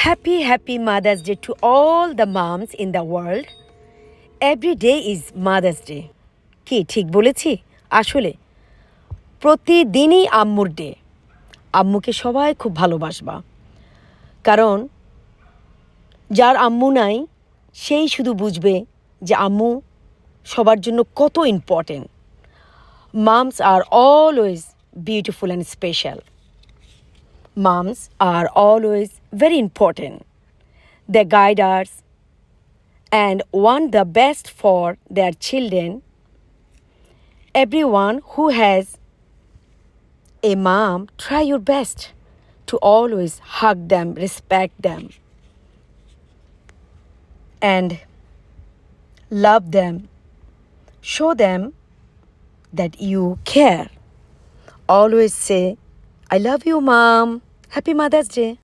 Happy Mother's Day to all the moms in the world. Every day is Mother's Day. কি ঠিক বলেছি? আসলে প্রতিদিনই আম্মুর ডে। আম্মুকে সবাই খুব ভালোবাসবা। কারণ যার আম্মু নাই সেই শুধু বুঝবে যে আম্মু সবার জন্য কত important. Moms are always beautiful and special. Moms are always very important. They guide us and want the best for their children. Everyone who has a mom, try your best to always hug them, respect them, and love them. Show them that you care. Always say, I love you, Mom. Happy Mother's Day.